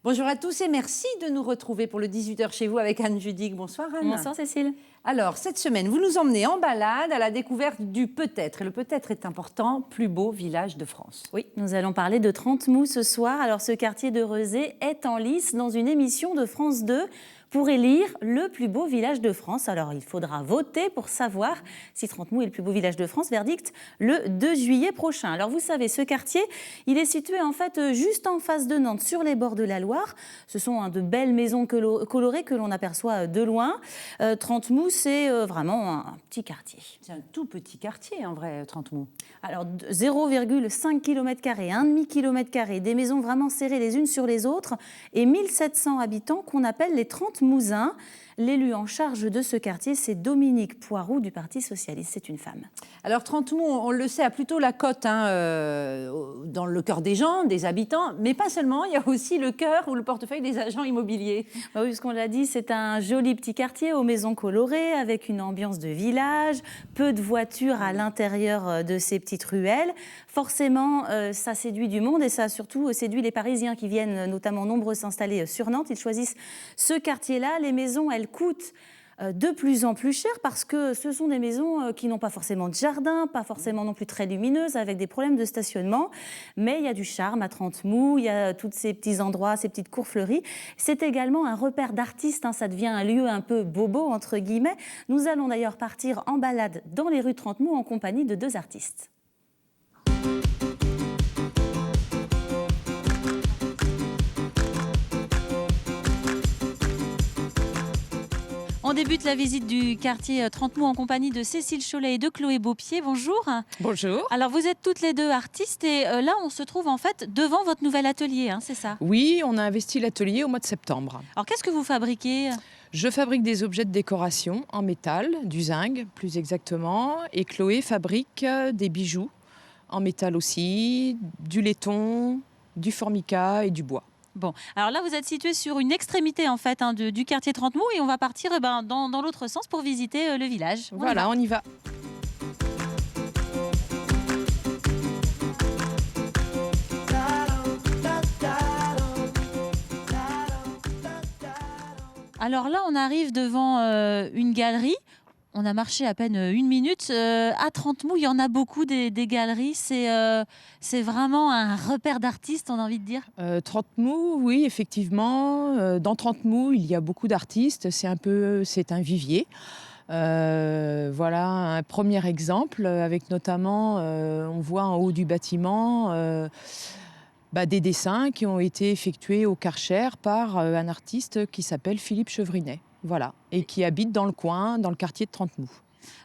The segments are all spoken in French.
Bonjour à tous et merci de nous retrouver pour le 18h chez vous avec Anne Judic. Bonsoir Anne. Bonsoir Cécile. Alors, cette semaine, vous nous emmenez en balade à la découverte du peut-être. Et le peut-être est important, plus beau village de France. Oui, nous allons parler de Trentemoux ce soir. Alors, ce quartier de Rezé est en lice dans une émission de France 2 pour élire le plus beau village de France. Alors, il faudra voter pour savoir si Trentemoux est le plus beau village de France. Verdict le 2 juillet prochain. Alors, vous savez, ce quartier, il est situé en fait juste en face de Nantes, sur les bords de la Loire. Ce sont de belles maisons colorées que l'on aperçoit de loin. Trentemoux, c'est vraiment un petit quartier. C'est un tout petit quartier, en vrai, Trentemoux. Alors, 0,5 km², 1,5 km², des maisons vraiment serrées les unes sur les autres et 1700 habitants qu'on appelle les Trentemousins. L'élu en charge de ce quartier, c'est Dominique Poiroux du Parti Socialiste. C'est une femme. Alors, Trentemoux, on le sait, a plutôt la cote dans le cœur des gens, des habitants, mais pas seulement, il y a aussi le cœur ou le portefeuille des agents immobiliers. Bah oui, ce qu'on l'a dit, c'est un joli petit quartier aux maisons colorées, avec une ambiance de village, peu de voitures à l'intérieur de ces petites ruelles. Forcément, ça séduit du monde et ça a surtout séduit les Parisiens qui viennent notamment nombreux s'installer sur Nantes. Ils choisissent ce quartier-là. Les maisons, elles coûtent de plus en plus cher parce que ce sont des maisons qui n'ont pas forcément de jardin, pas forcément non plus très lumineuses, avec des problèmes de stationnement. Mais il y a du charme à Trentemoux, il y a tous ces petits endroits, ces petites cours fleuries. C'est également un repère d'artistes, ça devient un lieu un peu bobo, entre guillemets. Nous allons d'ailleurs partir en balade dans les rues de Trentemoux en compagnie de 2 artistes. On débute la visite du quartier Trentemoux en compagnie de Cécile Cholet et de Chloé Beaupied. Bonjour. Bonjour. Alors vous êtes toutes les deux artistes et là on se trouve en fait devant votre nouvel atelier, hein, c'est ça? Oui, on a investi l'atelier au mois de septembre. Alors qu'est-ce que vous fabriquez? Je fabrique des objets de décoration en métal, du zinc plus exactement, et Chloé fabrique des bijoux en métal aussi, du laiton, du formica et du bois. Bon, alors là vous êtes situé sur une extrémité en fait du quartier Trentemoux et on va partir dans l'autre sens pour visiter le village. Voilà, on y va. Alors là on arrive devant une galerie. On a marché à peine 1 minute. À Trentemoux, il y en a beaucoup des galeries. C'est vraiment un repère d'artistes, on a envie de dire. Trentemoux, oui, effectivement. Dans Trentemoux, il y a beaucoup d'artistes. C'est un vivier. Voilà un premier exemple avec notamment, on voit en haut du bâtiment des dessins qui ont été effectués au Karcher par un artiste qui s'appelle Philippe Chevrinet. Voilà, et qui habite dans le coin, dans le quartier de Trentemoux.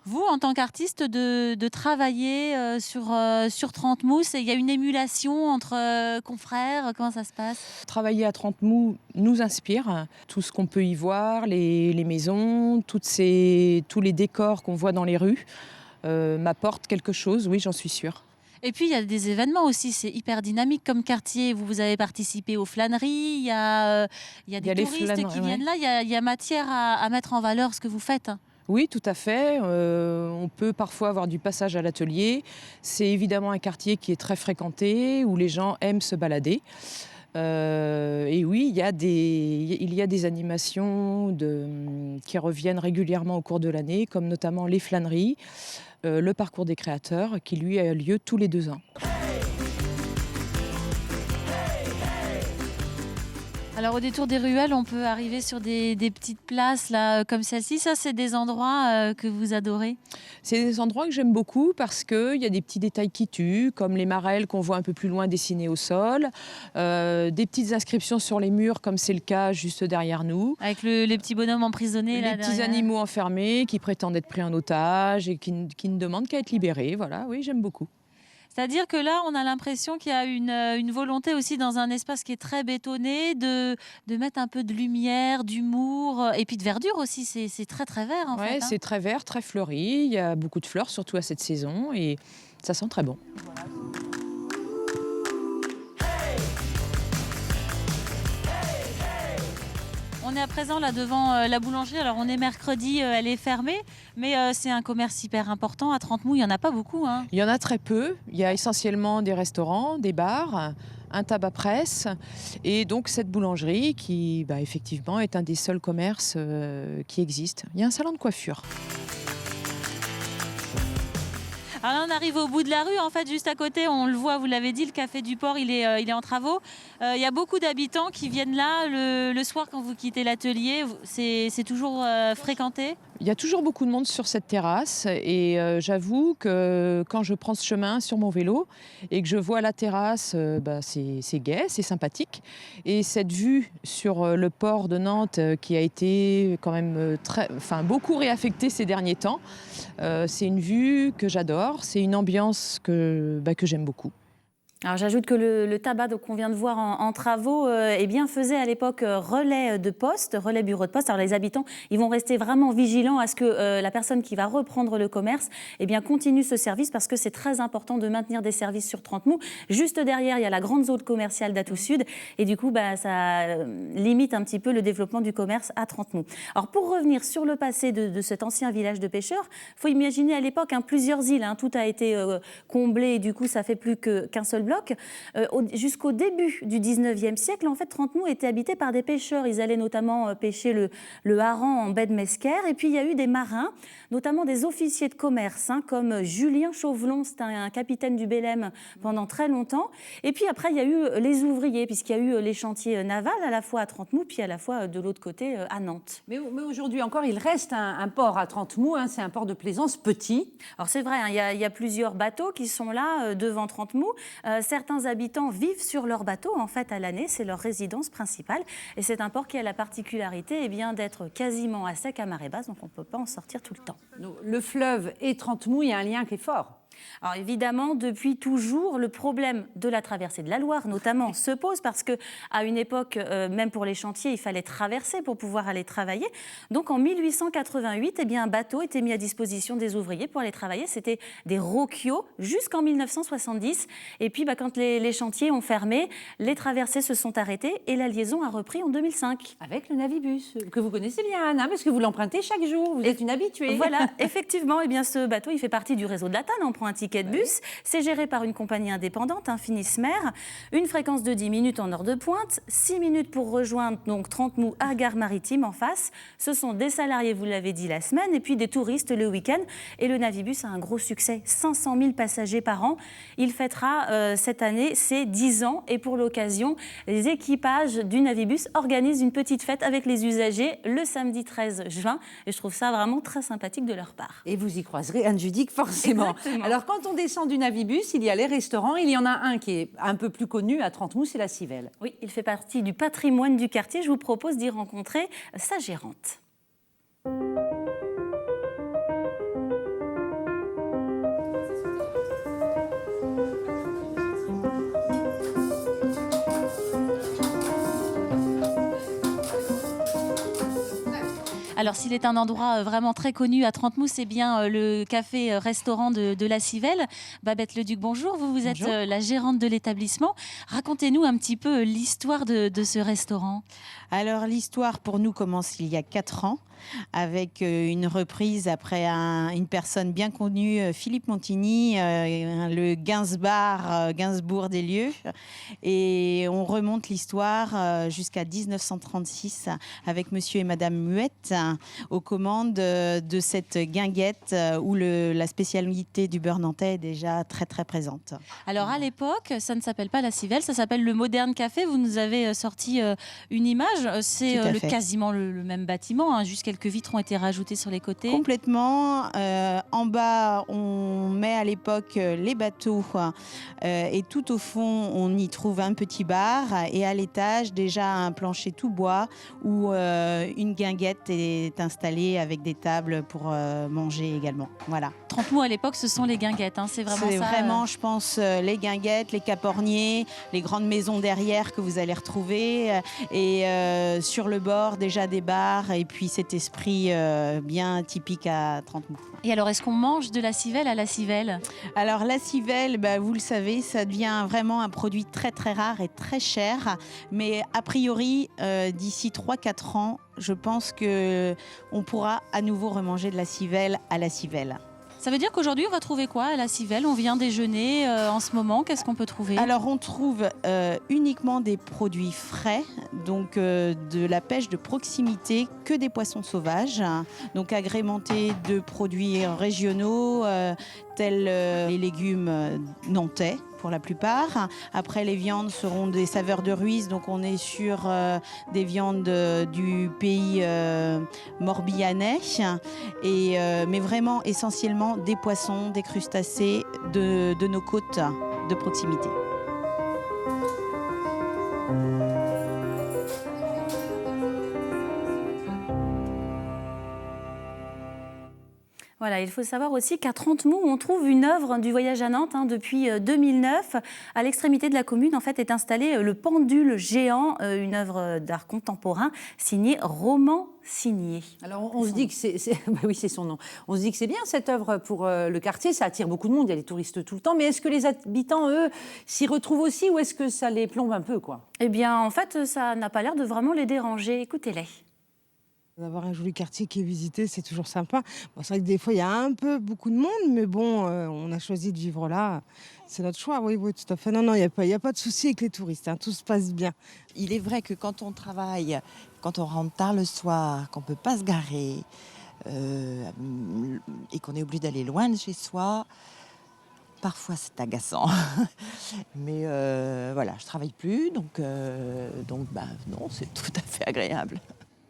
Vous, en tant qu'artiste, de travailler sur Trentemoux, il y a une émulation entre confrères, comment ça se passe? Travailler à Trentemoux nous inspire. Tout ce qu'on peut y voir, les maisons, tous les décors qu'on voit dans les rues, m'apportent quelque chose, oui, j'en suis sûre. Et puis, il y a des événements aussi, c'est hyper dynamique comme quartier. Vous avez participé aux flâneries, il y a des touristes qui viennent là, il y a matière à mettre en valeur ce que vous faites. Oui, tout à fait. On peut parfois avoir du passage à l'atelier. C'est évidemment un quartier qui est très fréquenté, où les gens aiment se balader. Et oui, il y a des animations qui reviennent régulièrement au cours de l'année, comme notamment les flâneries, le parcours des créateurs, qui lui a lieu tous les 2 ans. Alors au détour des ruelles, on peut arriver sur des petites places là, comme celle-ci. Ça, c'est des endroits que vous adorez? C'est des endroits que j'aime beaucoup parce qu'il y a des petits détails qui tuent, comme les marelles qu'on voit un peu plus loin dessinées au sol, des petites inscriptions sur les murs, comme c'est le cas juste derrière nous. Avec les petits bonhommes emprisonnés là Les petits derrière. animaux enfermés qui prétendent être pris en otage et qui ne demandent qu'à être libérés. Voilà, oui, j'aime beaucoup. C'est-à-dire que là, on a l'impression qu'il y a une volonté aussi dans un espace qui est très bétonné de mettre un peu de lumière, d'humour et puis de verdure aussi. C'est très très vert en fait. C'est très vert, très fleuri. Il y a beaucoup de fleurs, surtout à cette saison, et ça sent très bon. Voilà. On est à présent là devant la boulangerie. Alors on est mercredi, elle est fermée, mais c'est un commerce hyper important. À Trentemoux, il n'y en a pas beaucoup, hein. Il y en a très peu. Il y a essentiellement des restaurants, des bars, un tabac-presse et donc cette boulangerie qui, effectivement, est un des seuls commerces qui existent. Il y a un salon de coiffure. Alors là, on arrive au bout de la rue, en fait, juste à côté, on le voit, vous l'avez dit, le Café du Port, il est en travaux. Il y a beaucoup d'habitants qui viennent là le soir quand vous quittez l'atelier. C'est toujours fréquenté? Il y a toujours beaucoup de monde sur cette terrasse et j'avoue que quand je prends ce chemin sur mon vélo et que je vois la terrasse, c'est gai, c'est sympathique. Et cette vue sur le port de Nantes qui a été quand même beaucoup réaffectée ces derniers temps, c'est une vue que j'adore, c'est une ambiance que j'aime beaucoup. Alors j'ajoute que le tabac qu'on vient de voir en travaux faisait à l'époque relais de poste, relais bureau de poste. Alors les habitants, ils vont rester vraiment vigilants à ce que la personne qui va reprendre le commerce continue ce service parce que c'est très important de maintenir des services sur Trentemoue. Juste derrière, il y a la grande zone commerciale d'Atout Sud et du coup, ça limite un petit peu le développement du commerce à Trentemoue. Alors pour revenir sur le passé de cet ancien village de pêcheurs, il faut imaginer à l'époque plusieurs îles. Tout a été comblé et du coup, ça fait plus qu'un seul bloc. Jusqu'au début du 19e siècle, en fait, Trentemoue était habité par des pêcheurs. Ils allaient notamment pêcher le hareng en baie de Mesquer. Et puis, il y a eu des marins, notamment des officiers de commerce, comme Julien Chauvelon, c'était un capitaine du Bélem pendant très longtemps. Et puis après, il y a eu les ouvriers, puisqu'il y a eu les chantiers navals, à la fois à Trentemoue, puis à la fois de l'autre côté, à Nantes. Mais aujourd'hui encore, il reste un port à Trentemoue, c'est un port de plaisance petit. Alors c'est vrai, il y a plusieurs bateaux qui sont là devant Trentemoue. Certains habitants vivent sur leur bateau en fait à l'année, c'est leur résidence principale et c'est un port qui a la particularité d'être quasiment à sec à marée basse, donc on ne peut pas en sortir tout le temps. Le fleuve et Trentemoue, il y a un lien qui est fort. Alors évidemment, depuis toujours, le problème de la traversée de la Loire, notamment, se pose parce qu'à une époque, même pour les chantiers, il fallait traverser pour pouvoir aller travailler. Donc en 1888, un bateau était mis à disposition des ouvriers pour aller travailler. C'était des roquiaux jusqu'en 1970. Et puis quand les chantiers ont fermé, les traversées se sont arrêtées et la liaison a repris en 2005. Avec le Navibus, que vous connaissez bien, Anna, parce que vous l'empruntez chaque jour. Vous êtes une habituée. Voilà, effectivement, ce bateau, il fait partie du réseau de la Tanne. On prend un ticket de bus. C'est géré par une compagnie indépendante, Finismer. Une fréquence de 10 minutes en heure de pointe, 6 minutes pour rejoindre donc Trentemoue à Gare Maritime en face. Ce sont des salariés, vous l'avez dit, la semaine et puis des touristes le week-end. Et le Navibus a un gros succès, 500 000 passagers par an. Il fêtera cette année ses 10 ans et pour l'occasion, les équipages du Navibus organisent une petite fête avec les usagers le samedi 13 juin. Et je trouve ça vraiment très sympathique de leur part. Et vous y croiserez Anne Judic forcément. Exactement. Alors quand on descend du Navibus, il y a les restaurants. Il y en a un qui est un peu plus connu à Trentemoue, c'est la Civelle. Oui, il fait partie du patrimoine du quartier. Je vous propose d'y rencontrer sa gérante. Alors, s'il est un endroit vraiment très connu à Trentemoue, c'est bien le café-restaurant de la Civelle. Babette Leduc, bonjour. Vous êtes la gérante de l'établissement. Racontez-nous un petit peu l'histoire de ce restaurant. Alors, l'histoire pour nous commence il y a 4 ans avec une reprise après une personne bien connue, Philippe Montigny, le Gainsbourg des lieux. Et on remonte l'histoire jusqu'à 1936 avec monsieur et madame Muette aux commandes de cette guinguette où la spécialité du beurre nantais est déjà très très présente. Alors à l'époque, ça ne s'appelle pas la Civelle, ça s'appelle le Moderne Café. Vous nous avez sorti une image, c'est quasiment le même bâtiment, juste quelques vitres ont été rajoutées sur les côtés. Complètement. En bas, on met à l'époque les bateaux et tout au fond, on y trouve un petit bar et à l'étage, déjà un plancher tout bois où une guinguette est installée avec des tables pour manger également. Voilà. Trentemoue à l'époque, ce sont les guinguettes, c'est vraiment ça. C'est vraiment, je pense, les guinguettes, les caporniers, les grandes maisons derrière que vous allez retrouver et sur le bord déjà des bars et puis cet esprit bien typique à Trentemoue. Et alors, est-ce qu'on mange de la Civelle à la Civelle ? Alors la Civelle, vous le savez, ça devient vraiment un produit très très rare et très cher. Mais a priori, d'ici 3-4 ans, je pense qu'on pourra à nouveau remanger de la Civelle à la Civelle. Ça veut dire qu'aujourd'hui, on va trouver quoi à la Civelle? On vient déjeuner en ce moment. Qu'est-ce qu'on peut trouver? Alors on trouve uniquement des produits frais, donc de la pêche de proximité, que des poissons sauvages, donc agrémentés de produits régionaux tels les légumes nantais pour la plupart. Après, les viandes seront des saveurs de Ruisse, donc on est sur des viandes du pays morbihanais, mais vraiment essentiellement des poissons, des crustacés de nos côtes de proximité. Voilà, il faut savoir aussi qu'à Trente-Mous, on trouve une œuvre du voyage à Nantes depuis 2009. À l'extrémité de la commune, en fait, est installé le pendule géant, une œuvre d'art contemporain signée Roman Signé. Alors on se dit que bah oui, c'est son nom. On se dit que c'est bien cette œuvre pour le quartier, ça attire beaucoup de monde, il y a des touristes tout le temps. Mais est-ce que les habitants, eux, s'y retrouvent aussi ou est-ce que ça les plombe un peu, quoi? Eh bien, en fait, ça n'a pas l'air de vraiment les déranger. Écoutez-les. D'avoir un joli quartier qui est visité, c'est toujours sympa. Bon, c'est vrai que des fois, il y a un peu beaucoup de monde, mais bon, on a choisi de vivre là. C'est notre choix, oui, tout à fait. Non, il n'y a pas de souci avec les touristes, hein, tout se passe bien. Il est vrai que quand on travaille, quand on rentre tard le soir, qu'on ne peut pas se garer et qu'on est obligé d'aller loin de chez soi, parfois c'est agaçant. Mais voilà, je ne travaille plus, donc non, c'est tout à fait agréable.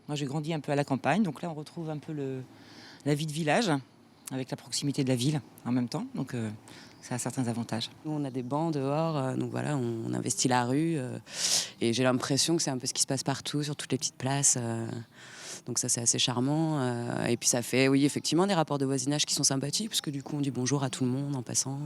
Moi, j'ai grandi un peu à la campagne, donc là, on retrouve un peu la vie de village, avec la proximité de la ville en même temps, donc ça a certains avantages. Nous, on a des bancs dehors, donc voilà, on investit la rue, et j'ai l'impression que c'est un peu ce qui se passe partout, sur toutes les petites places, donc ça, c'est assez charmant, et puis ça fait, oui, effectivement, des rapports de voisinage qui sont sympathiques, parce que du coup, on dit bonjour à tout le monde en passant.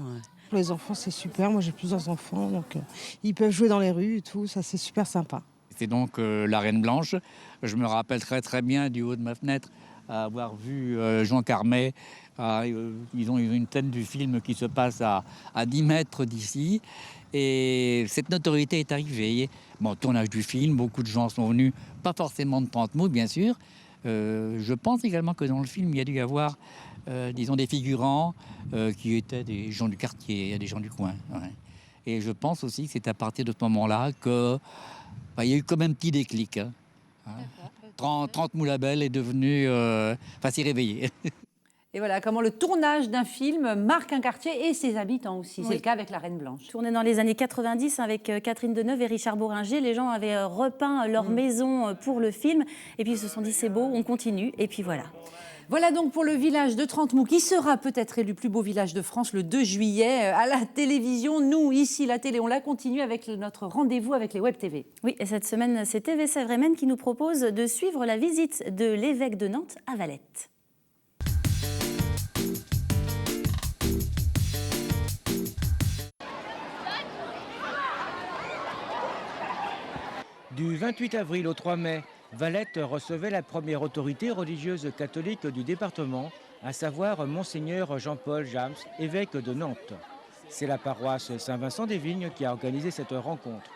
Pour les enfants, c'est super, moi j'ai plusieurs enfants, donc ils peuvent jouer dans les rues et tout, ça c'est super sympa. C'était donc la Reine Blanche. Je me rappelle très bien du haut de ma fenêtre avoir vu Jean Carmet. Ils ont eu une scène du film qui se passe à 10 mètres d'ici. Et cette notoriété est arrivée. Bon, tournage du film, beaucoup de gens sont venus, pas forcément de Trente-Mous, bien sûr. Je pense également que dans le film, il y a dû y avoir, disons, des figurants qui étaient des gens du quartier, des gens du coin. Ouais. Et je pense aussi que c'est à partir de ce moment-là que il y a eu comme un petit déclic. Hein. Trente-Mous Label est devenu... s'est réveillé. Et voilà, comment le tournage d'un film marque un quartier et ses habitants aussi. Oui. C'est le cas avec la Reine Blanche. Tourné dans les années 90 avec Catherine Deneuve et Richard Bohringer, les gens avaient repeint leur maison pour le film. Et puis ils se sont dit, c'est beau, on continue. Et puis voilà. Voilà donc pour le village de Trente-Mous, qui sera peut-être élu plus beau village de France le 2 juillet à la télévision. Nous, ici, la télé, on la continue avec notre rendez-vous avec les Web TV. Oui, et cette semaine, c'est TV Sèvres et Maine qui nous propose de suivre la visite de l'évêque de Nantes à Valette. Du 28 avril au 3 mai, Valette recevait la première autorité religieuse catholique du département, à savoir Monseigneur Jean-Paul Jams, évêque de Nantes. C'est la paroisse Saint-Vincent-des-Vignes qui a organisé cette rencontre.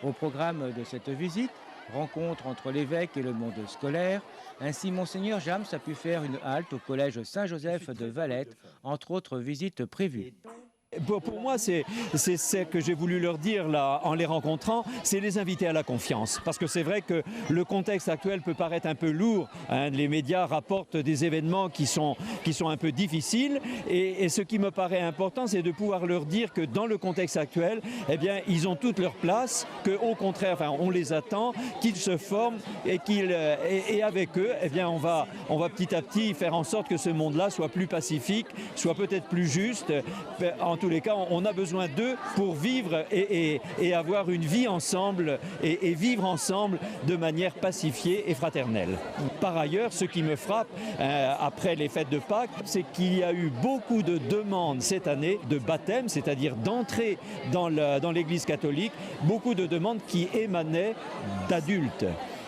Au programme de cette visite, rencontre entre l'évêque et le monde scolaire, ainsi Monseigneur Jams a pu faire une halte au collège Saint-Joseph de Valette, entre autres visites prévues. Pour moi, c'est ce que j'ai voulu leur dire là, en les rencontrant, c'est les inviter à la confiance. Parce que c'est vrai que le contexte actuel peut paraître un peu lourd. Hein. Les médias rapportent des événements qui sont un peu difficiles. Et ce qui me paraît important, c'est de pouvoir leur dire que dans le contexte actuel, eh bien, ils ont toute leur place, qu'au contraire, on les attend, qu'ils se forment et avec eux, eh bien, on va petit à petit faire en sorte que ce monde-là soit plus pacifique, soit peut-être plus juste. En tous les cas, on a besoin d'eux pour vivre et avoir une vie ensemble et vivre ensemble de manière pacifiée et fraternelle. Par ailleurs, ce qui me frappe après les fêtes de Pâques, c'est qu'il y a eu beaucoup de demandes cette année de baptême, c'est-à-dire d'entrée dans l'Église catholique, beaucoup de demandes qui émanaient d'adultes.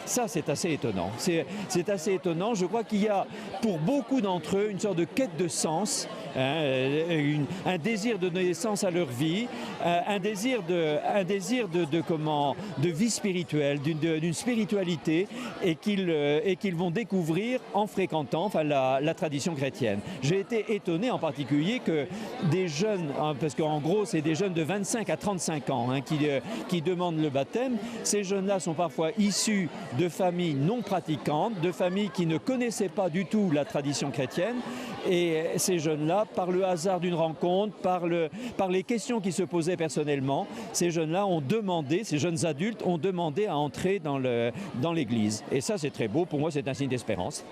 Ça, c'est assez étonnant. C'est assez étonnant. Je crois qu'il y a pour beaucoup d'entre eux une sorte de quête de sens, un désir de donner sens à leur vie, un désir de vie spirituelle, d'une spiritualité, et qu'ils vont découvrir en fréquentant la tradition chrétienne. J'ai été étonné en particulier que des jeunes, parce qu'en gros c'est des jeunes de 25 à 35 ans qui demandent le baptême. Ces jeunes-là sont parfois issus de familles non pratiquantes, de familles qui ne connaissaient pas du tout la tradition chrétienne. Et ces jeunes-là, par le hasard d'une rencontre, par les questions qui se posaient personnellement, ces jeunes-là ont demandé, ces jeunes adultes ont demandé à entrer dans l'Église. Et ça, c'est très beau. Pour moi, c'est un signe d'espérance.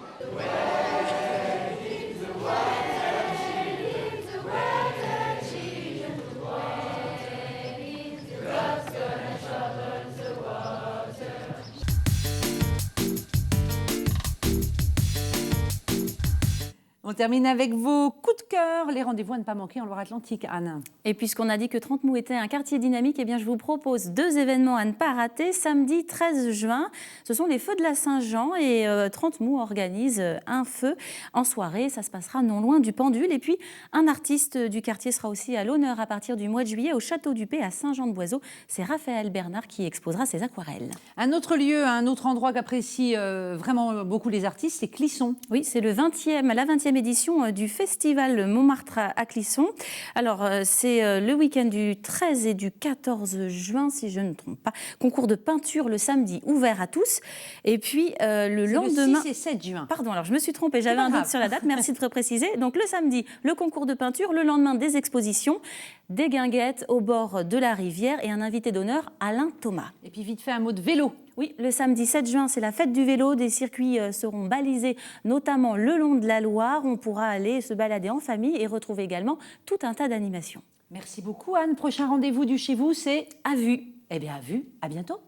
On termine avec vos coups de cœur, les rendez-vous à ne pas manquer en Loire-Atlantique. Anne. Et puisqu'on a dit que Trente-Mous était un quartier dynamique, eh bien je vous propose 2 événements à ne pas rater. Samedi 13 juin, ce sont les feux de la Saint-Jean et Trente-Mous organise un feu en soirée. Ça se passera non loin du Pendule. Et puis un artiste du quartier sera aussi à l'honneur à partir du mois de juillet au Château du Pé à Saint-Jean-de-Boiseau. C'est Raphaël Bernard qui exposera ses aquarelles. Un autre lieu, un autre endroit qu'apprécient vraiment beaucoup les artistes, c'est Clisson. Oui, c'est la 20e édition du Festival Montmartre à Clisson. Alors, c'est le week-end du 13 et du 14 juin, si je ne me trompe pas. Concours de peinture le samedi, ouvert à tous. Et puis, le lendemain... Le 6 et 7 juin. Pardon, alors je me suis trompée, j'avais un doute sur la date, merci de préciser. Donc, le samedi, le concours de peinture, le lendemain, des expositions, des guinguettes au bord de la rivière et un invité d'honneur, Alain Thomas. Et puis, vite fait, un mot de vélo. Oui, le samedi 7 juin, c'est la fête du vélo. Des circuits seront balisés, notamment le long de la Loire. On pourra aller se balader en famille et retrouver également tout un tas d'animations. Merci beaucoup, Anne. Prochain rendez-vous du Chez vous, c'est à Vue. Eh bien, à Vue. À bientôt.